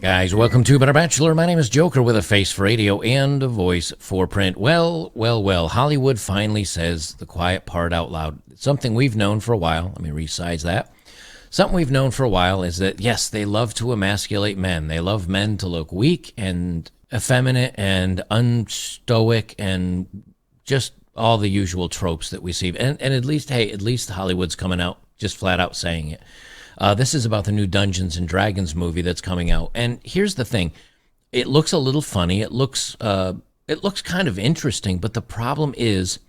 Guys, welcome to Better Bachelor. My name is Joker with a face for radio and a voice for print. Well, Hollywood finally says the quiet part out loud. Something we've known for a while. Let me resize that. Something we've known for a while is that, yes, they love to emasculate men. They love men to look weak and effeminate and unstoic and just all the usual tropes that we see. And at least Hollywood's coming out, just flat out saying it. This is about the new Dungeons and Dragons movie that's coming out. And here's the thing. It looks a little funny. It looks kind of interesting, but the problem is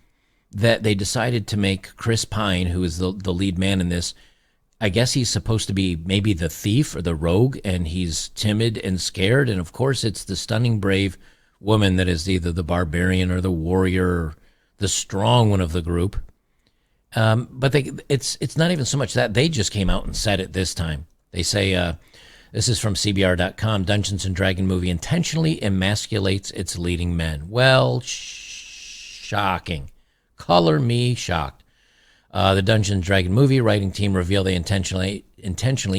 that they decided to make Chris Pine, who is the lead man in this, I guess he's supposed to be maybe the thief or the rogue, and he's timid and scared. And of course, it's the stunning, brave woman that is either the barbarian or the warrior or the strong one of the group. But it's not even so much that. They just came out and said it this time. They say, this is from CBR.com, Dungeons and Dragon movie intentionally emasculates its leading men. Well, shocking. Color me shocked. The Dungeons and Dragon movie writing team revealed they intentionally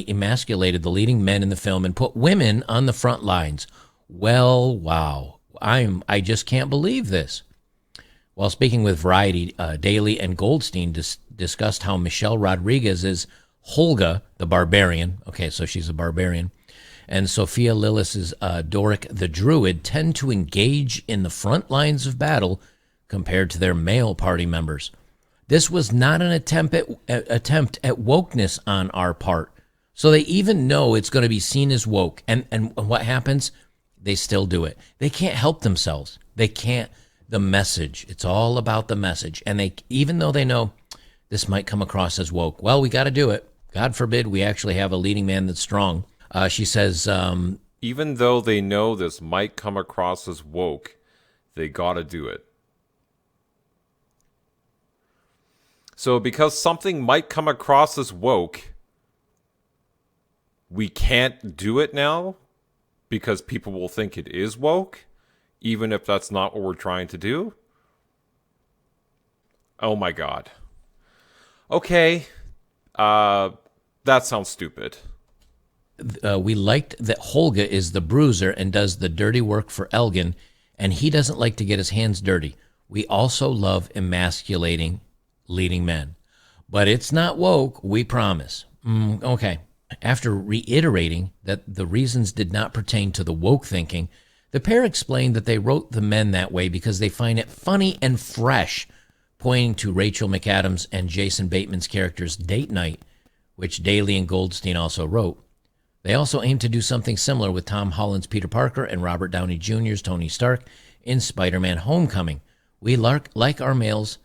emasculated the leading men in the film and put women on the front lines. Well, wow. I just can't believe this. While speaking with Variety, Daly and Goldstein discussed how Michelle Rodriguez is Holga, the barbarian. Okay, so she's a barbarian. And Sophia Lillis' Doric, the druid, tend to engage in the front lines of battle compared to their male party members. This was not an attempt at wokeness on our part. So they even know it's going to be seen as woke. And what happens? They still do it. They can't help themselves. They can't. The message. It's all about the message. And they, even though they know this might come across as woke, well, we got to do it. God forbid we actually have a leading man that's strong. She says, even though they know this might come across as woke, they got to do it. So because something might come across as woke, we can't do it now because people will think it is woke, even if that's not what we're trying to do? Oh my God. Okay. That sounds stupid. We liked that Holga is the bruiser and does the dirty work for Elgin, and he doesn't like to get his hands dirty. We also love emasculating leading men. But it's not woke, we promise. Okay. After reiterating that the reasons did not pertain to the woke thinking, the pair explained that they wrote the men that way because they find it funny and fresh, pointing to Rachel McAdams and Jason Bateman's characters' date night, which Daly and Goldstein also wrote. They also aim to do something similar with Tom Holland's Peter Parker and Robert Downey Jr.'s Tony Stark in Spider-Man Homecoming. We like our male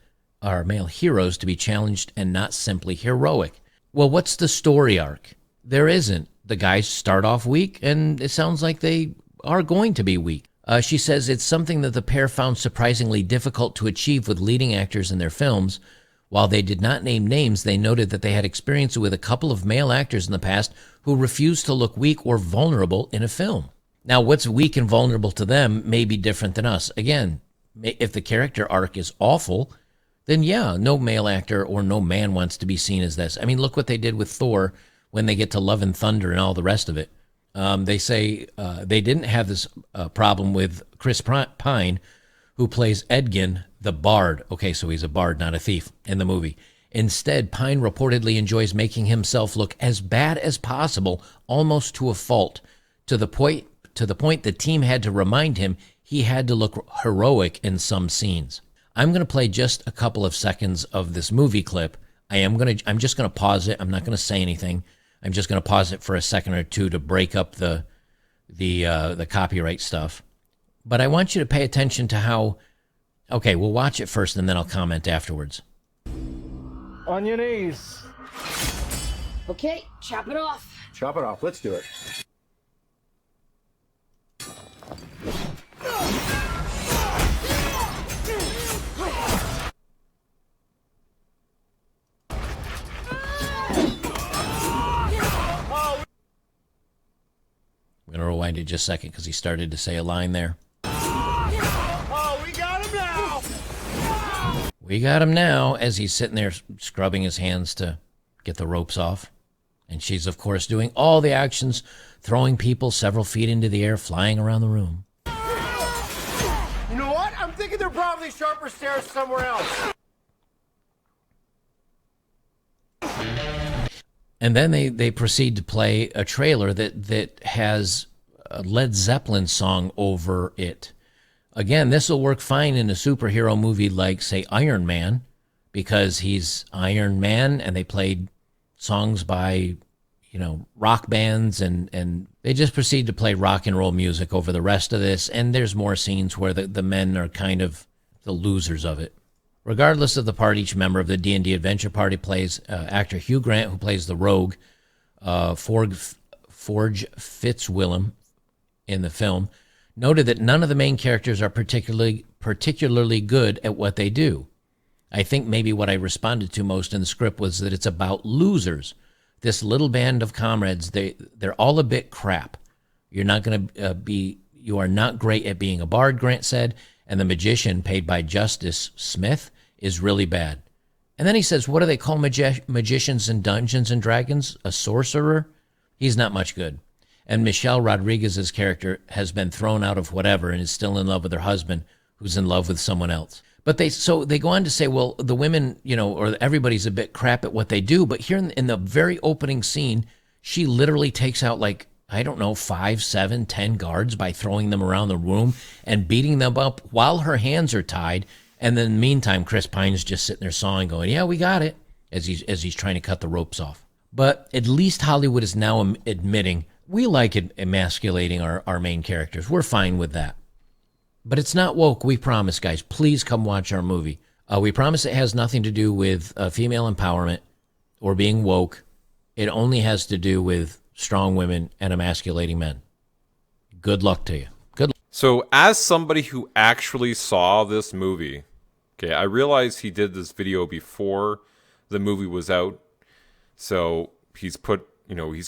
heroes to be challenged and not simply heroic. Well, what's the story arc? There isn't. The guys start off weak, and it sounds like they are going to be weak. She says it's something that the pair found surprisingly difficult to achieve with leading actors in their films. While they did not name names, they noted that they had experience with a couple of male actors in the past who refused to look weak or vulnerable in a film. Now, what's weak and vulnerable to them may be different than us. Again, if the character arc is awful, then yeah, no male actor or no man wants to be seen as this. I mean, look what they did with Thor when they get to Love and Thunder and all the rest of it. They say they didn't have this problem with Chris Pine, who plays Edgin, the bard. Okay, so he's a bard, not a thief, in the movie. Instead, Pine reportedly enjoys making himself look as bad as possible, almost to a fault, to the point the team had to remind him he had to look heroic in some scenes. I'm going to play just a couple of seconds of this movie clip. I'm just going to pause it. I'm not going to say anything. I'm just going to pause it for a second or two to break up the copyright stuff. But I want you to pay attention to how... Okay, we'll watch it first and then I'll comment afterwards. On your knees. Okay, chop it off. Chop it off. Let's do it. I'm going to rewind it just a second because he started to say a line there. Oh, we got him now! We got him now as he's sitting there scrubbing his hands to get the ropes off. And she's, of course, doing all the actions, throwing people several feet into the air, flying around the room. You know what? I'm thinking they're probably sharper stairs somewhere else. And then they proceed to play a trailer that has a Led Zeppelin song over it. Again, this will work fine in a superhero movie like, say, Iron Man, because he's Iron Man, and they played songs by, rock bands, and they just proceed to play rock and roll music over the rest of this, and there's more scenes where the men are kind of the losers of it. Regardless of the part each member of the D&D Adventure Party plays, actor Hugh Grant, who plays the rogue, Forge Fitzwilliam in the film, noted that none of the main characters are particularly good at what they do. I think maybe what I responded to most in the script was that it's about losers. This little band of comrades, they're all a bit crap. You are not great at being a bard, Grant said, and the magician, paid by Justice Smith, is really bad. And then he says, what do they call magicians in Dungeons and Dragons? A sorcerer? He's not much good. And Michelle Rodriguez's character has been thrown out of whatever and is still in love with her husband, who's in love with someone else. But they go on to say, well, the women, or everybody's a bit crap at what they do. But here in the very opening scene, she literally takes out 5, 7, 10 guards by throwing them around the room and beating them up while her hands are tied. And then in the meantime, Chris Pine's just sitting there sawing, going, yeah, we got it, as he's trying to cut the ropes off. But at least Hollywood is now admitting we like emasculating our main characters. We're fine with that. But it's not woke, we promise, guys. Please come watch our movie. We promise it has nothing to do with female empowerment or being woke. It only has to do with strong women and emasculating men. Good luck to you. Good luck. So, as somebody who actually saw this movie, okay, I realize he did this video before the movie was out. So, he's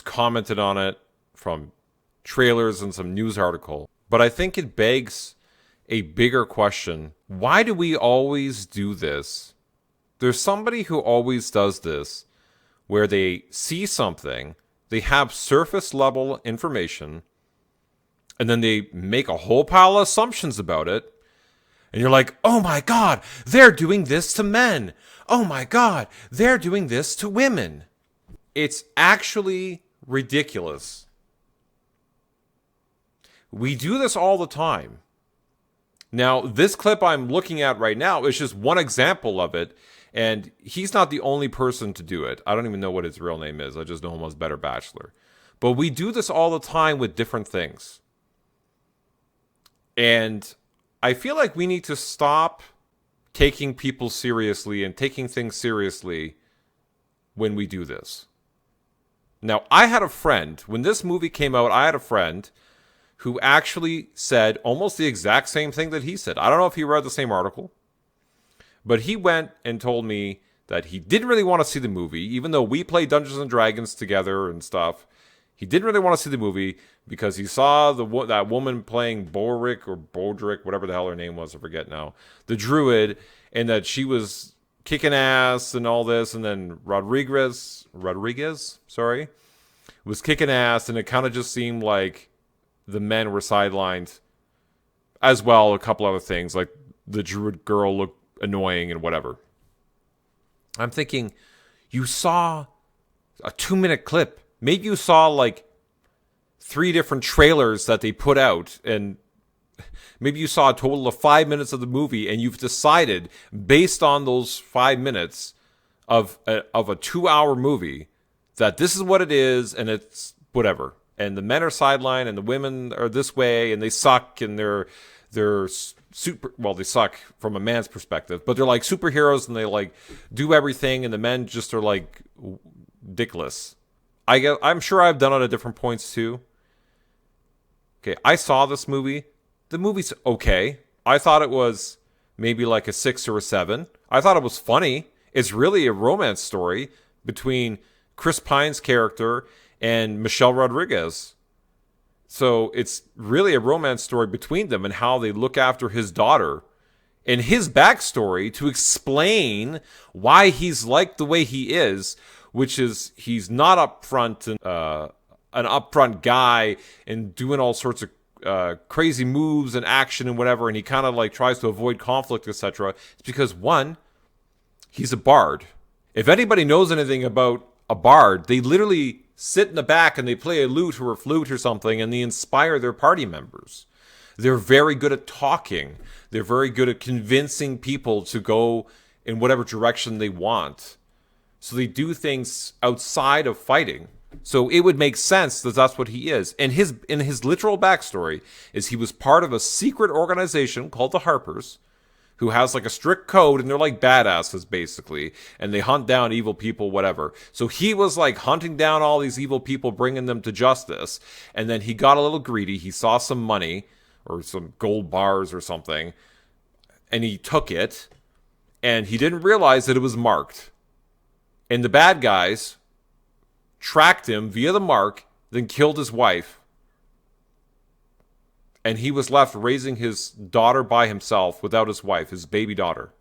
commented on it from trailers and some news article. But I think it begs a bigger question. Why do we always do this? There's somebody who always does this, where they see something, they have surface level information, and then they make a whole pile of assumptions about it. And you're like, oh my God, they're doing this to men. Oh my God, they're doing this to women. It's actually ridiculous. We do this all the time. Now, this clip I'm looking at right now is just one example of it, and he's not the only person to do it. I don't even know what his real name is. I just know him as Better Bachelor. But we do this all the time with different things. And I feel like we need to stop taking people seriously and taking things seriously when we do this. Now, I had a friend, when this movie came out, I had a friend who actually said almost the exact same thing that he said. I don't know if he read the same article, but he went and told me that he didn't really want to see the movie, even though we play Dungeons and Dragons together and stuff. He didn't really want to see the movie because he saw that woman playing Boric or Bodrick, whatever the hell her name was, I forget now, the druid, and that she was kicking ass and all this, and then Rodriguez, was kicking ass, and it kind of just seemed like the men were sidelined, as well a couple other things, like the druid girl looked annoying and whatever. I'm thinking, you saw a 2-minute clip. Maybe you saw 3 different trailers that they put out, and maybe you saw a total of 5 minutes of the movie, and you've decided, based on those 5 minutes of a 2-hour movie, that this is what it is, and it's whatever. And the men are sidelined, and the women are this way, and they suck, and they're super. Well, they suck from a man's perspective, but they're like superheroes, and they do everything, and the men just are dickless. I'm sure I've done it at different points too. Okay, I saw this movie. The movie's okay. I thought it was maybe a 6 or a 7. I thought it was funny. It's really a romance story between Chris Pine's character and Michelle Rodriguez. So it's really a romance story between them and how they look after his daughter and his backstory to explain why he's like the way he is which is he's not upfront and an upfront guy and doing all sorts of crazy moves and action and whatever, and he kind of like tries to avoid conflict, etc. It's because, one, he's a bard. If anybody knows anything about a bard, they literally sit in the back and they play a lute or a flute or something, and they inspire their party members. They're very good at talking. They're very good at convincing people to go in whatever direction they want. So they do things outside of fighting. So it would make sense that that's what he is. And in his literal backstory is he was part of a secret organization called the Harpers, who has like a strict code, and they're like badasses basically, and they hunt down evil people, whatever. So he was like hunting down all these evil people, bringing them to justice, and then he got a little greedy. He saw some money or some gold bars or something, and he took it, and he didn't realize that it was marked. And the bad guys tracked him via the mark, then killed his wife. And he was left raising his daughter by himself without his wife, his baby daughter.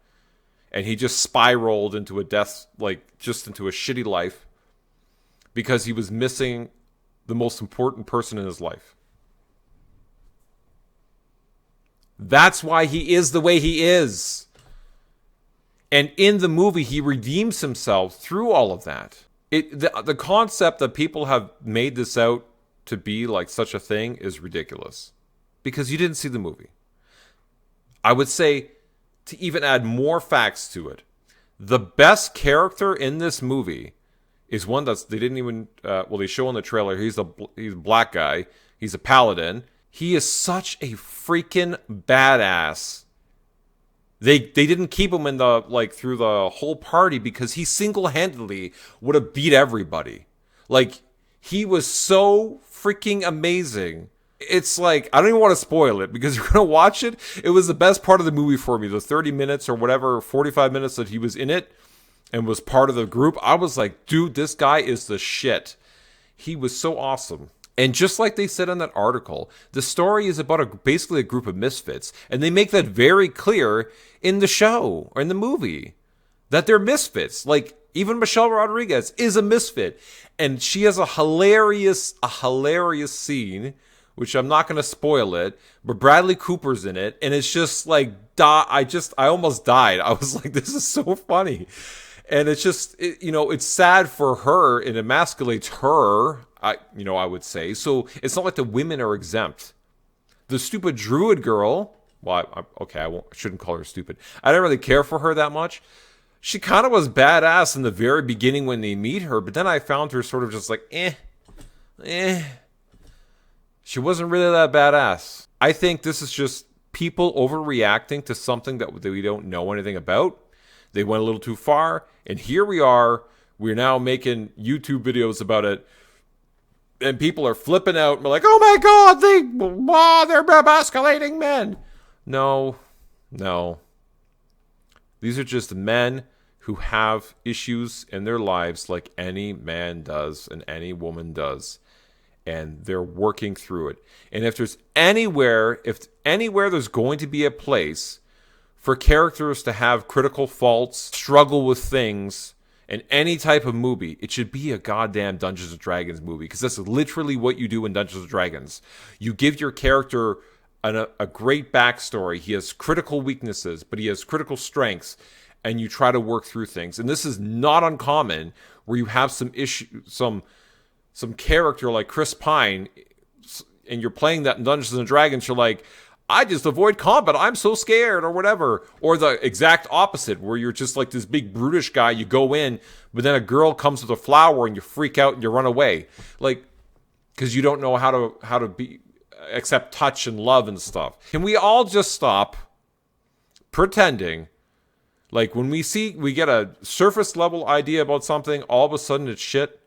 And he just spiraled into a death, like just into a shitty life, because he was missing the most important person in his life. That's why he is the way he is. And in the movie, he redeems himself through all of that. The concept that people have made this out to be like such a thing is ridiculous. Because you didn't see the movie. I would say, to even add more facts to it, the best character in this movie is one that's, they didn't even, they show in the trailer, he's a black guy, he's a paladin. He is such a freaking badass. They didn't keep him in the, like, through the whole party because he single-handedly would have beat everybody. Like, he was so freaking amazing. It's like, I don't even want to spoil it because you're going to watch it. It was the best part of the movie for me. The 30 minutes or whatever, 45 minutes that he was in it and was part of the group. I was like, dude, this guy is the shit. He was so awesome. And just like they said in that article, the story is about basically a group of misfits. And they make that very clear in the show or in the movie that they're misfits. Like, even Michelle Rodriguez is a misfit. And she has a hilarious scene, which I'm not going to spoil it, but Bradley Cooper's in it, and it's just like, I almost died. I was like, this is so funny. And it's just, it's sad for her, it emasculates her, I would say. So it's not like the women are exempt. The stupid druid girl, well, I shouldn't call her stupid. I didn't really care for her that much. She kind of was badass in the very beginning when they meet her, but then I found her sort of just like, She wasn't really that badass. I think this is just people overreacting to something that we don't know anything about. They went a little too far, and here we are. We're now making YouTube videos about it, and people are flipping out and like, "Oh my God, they're emasculating men." No. These are just men who have issues in their lives like any man does and any woman does. And they're working through it. And if anywhere there's going to be a place for characters to have critical faults, struggle with things, in any type of movie, it should be a goddamn Dungeons & Dragons movie. Because that's literally what you do in Dungeons & Dragons. You give your character a great backstory. He has critical weaknesses, but he has critical strengths. And you try to work through things. And this is not uncommon where you have some character like Chris Pine, and you're playing that in Dungeons & Dragons, you're like, I just avoid combat, I'm so scared, or whatever. Or the exact opposite, where you're just like this big brutish guy, you go in, but then a girl comes with a flower, and you freak out, and you run away. Like, because you don't know how to accept touch and love and stuff. Can we all just stop pretending, like when we get a surface level idea about something, all of a sudden it's shit?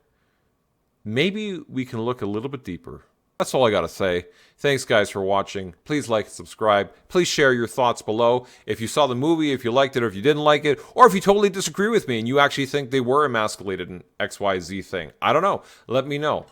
Maybe we can look a little bit deeper. That's all I gotta say. Thanks, guys, for watching. Please like and subscribe. Please share your thoughts below. If you saw the movie, if you liked it, or if you didn't like it, or if you totally disagree with me and you actually think they were emasculated in XYZ thing. I don't know. Let me know.